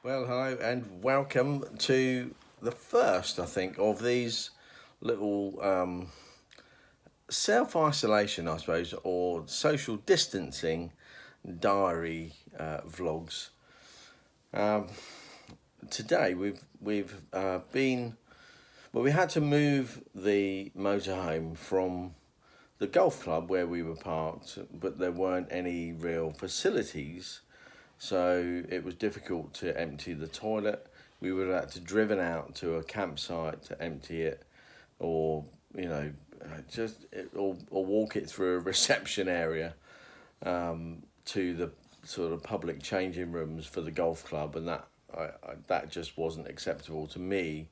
Well, hello and welcome to the first, I think, of these little self isolation, I suppose, or social distancing diary vlogs. Um, Today we've been we had to move the motorhome from the golf club where we were parked, but there weren't any real facilities, so it was difficult to empty the toilet. We would have had to driven out to a campsite to empty it, or you know, or walk it through a reception area to the sort of public changing rooms for the golf club, and that just wasn't acceptable to me,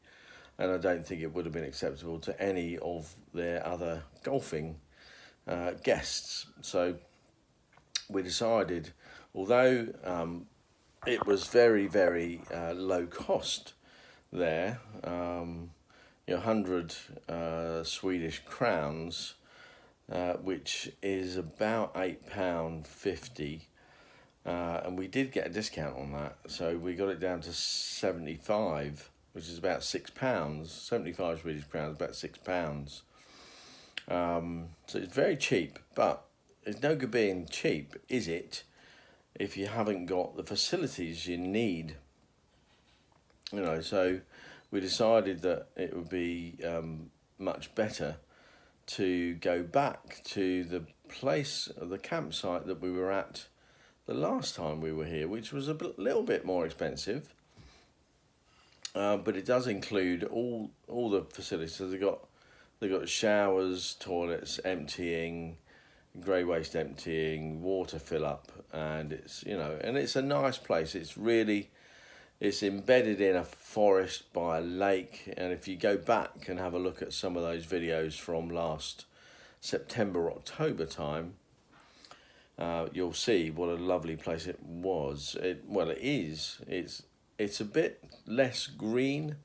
and I don't think it would have been acceptable to any of their other golfing guests. So we decided, although it was very low cost there, 100 Swedish crowns, which is about £8.50. And we did get a discount on that, so we got it down to 75, which is about £6. 75 Swedish crowns, about £6. So it's very cheap, but it's no good being cheap, is it, if you haven't got the facilities you need? So we decided that it would be much better to go back to the the campsite that we were at the last time we were here, which was little bit more expensive, but it does include all the facilities. So they got showers, toilets, emptying, grey waste emptying, water fill up, and it's a nice place. It's embedded in a forest by a lake, and if you go back and have a look at some of those videos from last September, October time, you'll see what a lovely place it was. It is. It's a bit less green.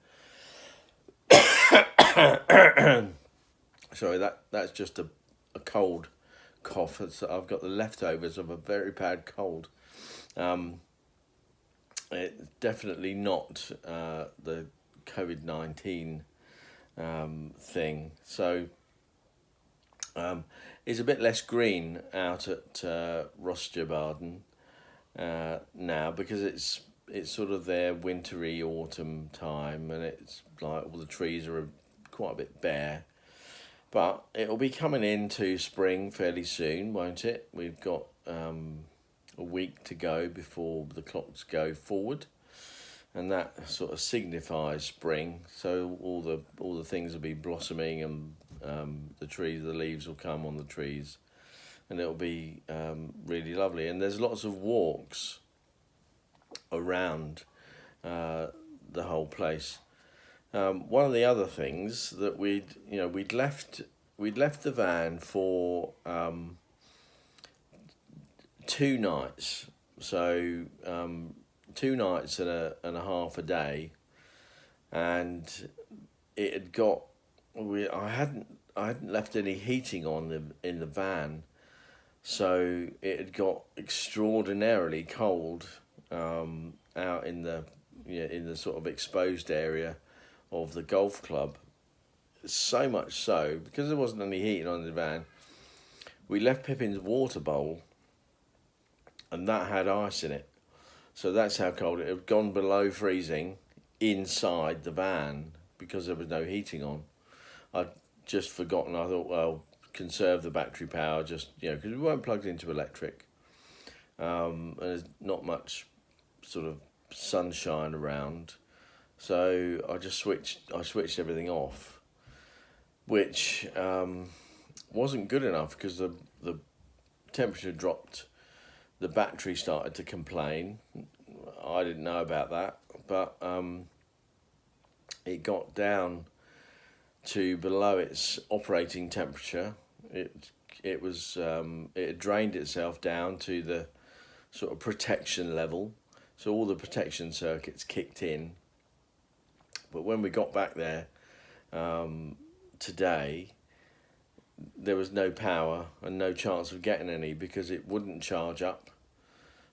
Sorry, that's just a cold cough. I've got the leftovers of a very bad cold. It's definitely not the COVID-19 thing. So it's a bit less green out at Rosjobaden now, because it's sort of their wintry autumn time, and it's like all the trees are quite a bit bare. But it'll be coming into spring fairly soon, won't it? We've got a week to go before the clocks go forward, and that sort of signifies spring. So all the things will be blossoming, and the leaves will come on the trees, and it'll be really lovely. And there's lots of walks around the whole place. One of the other things that we'd left the van for 2 nights, so 2 nights and a half a day, and it had got I hadn't left any heating on in the van, so it had got extraordinarily cold out in the sort of exposed area of the golf club. So much so, because there wasn't any heating on the van, we left Pippin's water bowl, and that had ice in it. So that's how cold it had gone below freezing inside the van, because there was no heating on. I'd just forgotten. I thought, well, conserve the battery power, just because we weren't plugged into electric, and there's not much sort of sunshine around. So I switched everything off, which wasn't good enough, because the temperature dropped. The battery started to complain. I didn't know about that, but it got down to below its operating temperature. It had drained itself down to the sort of protection level, so all the protection circuits kicked in. But when we got back there today, there was no power and no chance of getting any, because it wouldn't charge up.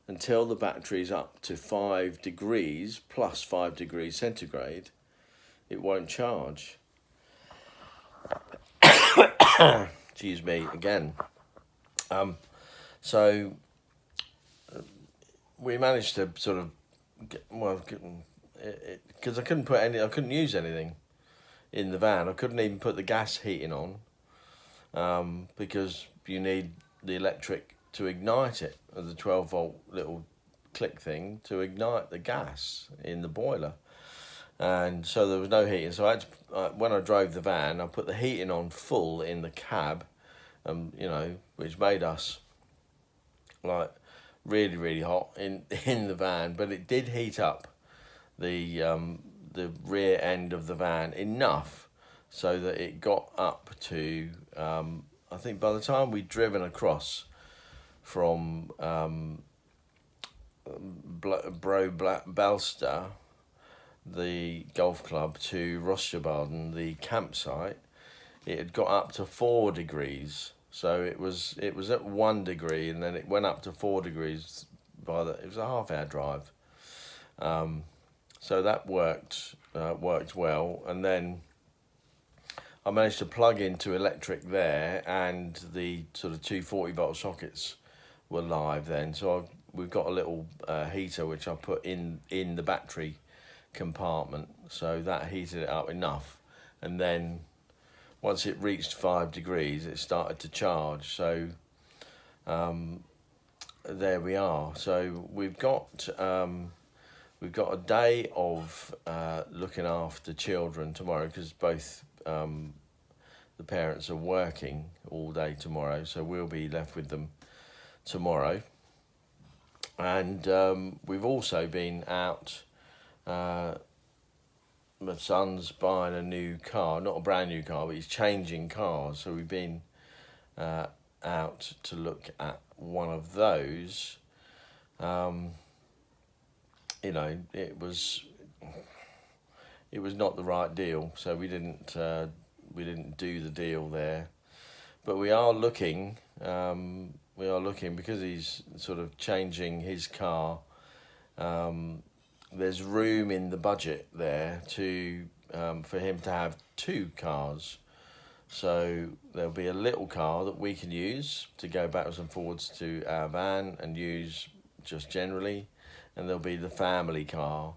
until the battery's up to 5 degrees plus 5 degrees centigrade, it won't charge. Excuse me again. So we managed to sort of because I couldn't use anything in the van. I couldn't even put the gas heating on because you need the electric to ignite it, the 12-volt little click thing to ignite the gas in the boiler. And so there was no heating. So I had to, when I drove the van, I put the heating on full in the cab, which made us like really, really hot in the van. But it did heat up the rear end of the van enough so that it got up to, I think by the time we'd driven across from Bro Balsta, the golf club, to Rosjobaden, the campsite, it had got up to 4 degrees. So it was at 1 degree, and then it went up to 4 degrees it was a half-hour drive. So that worked well, and then I managed to plug into electric there, and the sort of 240-volt sockets were live then. So we've got a little heater which I put in the battery compartment, so that heated it up enough, and then once it reached 5 degrees, it started to charge. So there we are. So we've got a day of looking after children tomorrow, because both the parents are working all day tomorrow, so we'll be left with them tomorrow. And we've also been out. My son's buying a new car, not a brand new car, but he's changing cars. So we've been out to look at one of those. It was not the right deal, so we didn't do the deal there. But we are looking. Because he's sort of changing his car. There's room in the budget there for him to have 2 cars. So there'll be a little car that we can use to go backwards and forwards to our van and use just generally, and there'll be the family car.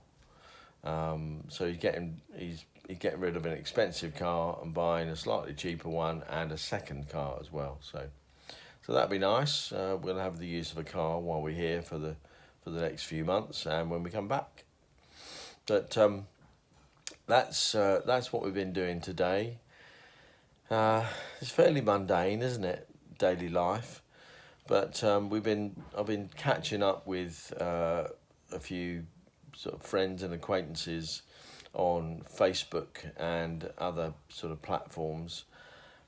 So he's getting rid of an expensive car and buying a slightly cheaper one and a second car as well. So that'd be nice. We'll have the use of a car while we're here for the next few months, and when we come back. But that's what we've been doing today. It's fairly mundane, isn't it? Daily life. But I've been catching up with a few sort of friends and acquaintances on Facebook and other sort of platforms,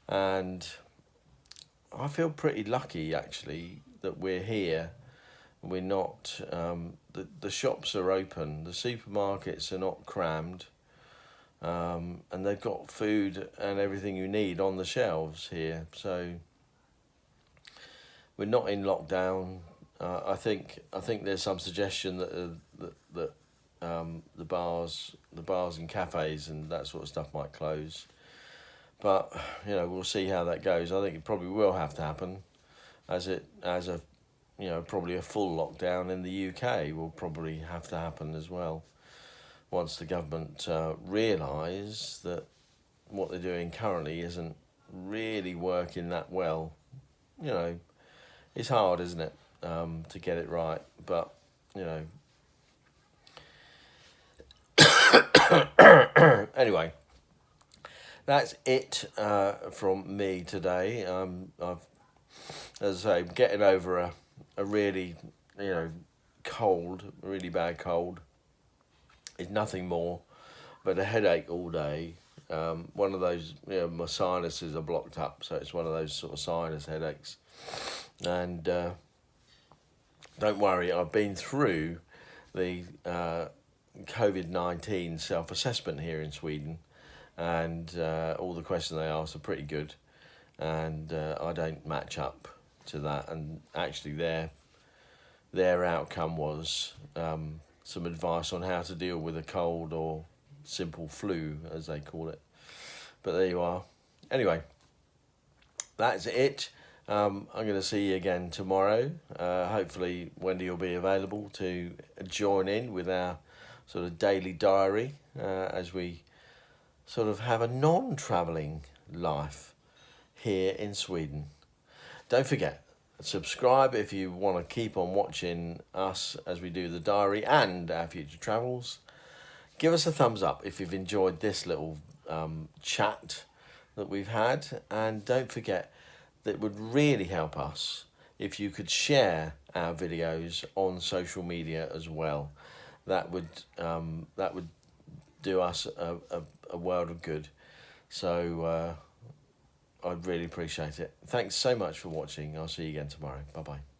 and I feel pretty lucky actually that we're here. We're not. The shops are open. The supermarkets are not crammed, and they've got food and everything you need on the shelves here. So we're not in lockdown. I think there's some suggestion that the bars and cafes and that sort of stuff might close. But we'll see how that goes. I think it probably will have to happen, probably a full lockdown in the UK will probably have to happen as well, once the government realise that what they're doing currently isn't really working that well. It's hard, isn't it, to get it right, but anyway, that's it from me today. As I say, getting over a really, really bad cold. It's nothing more but a headache all day. One of those, my sinuses are blocked up, so it's one of those sort of sinus headaches. And don't worry, I've been through the COVID-19 self-assessment here in Sweden, and all the questions they ask are pretty good, and I don't match up to that, and actually they're their outcome was some advice on how to deal with a cold or simple flu, as they call it. But there you are. Anyway, that's it. I'm going to see you again tomorrow. Hopefully Wendy will be available to join in with our sort of daily diary as we sort of have a non-travelling life here in Sweden. Don't forget, subscribe if you want to keep on watching us as we do the diary and our future travels. Give us a thumbs up if you've enjoyed this little chat that we've had, and don't forget that it would really help us if you could share our videos on social media as well. That would do us a world of good. So I'd really appreciate it. Thanks so much for watching. I'll see you again tomorrow. Bye bye.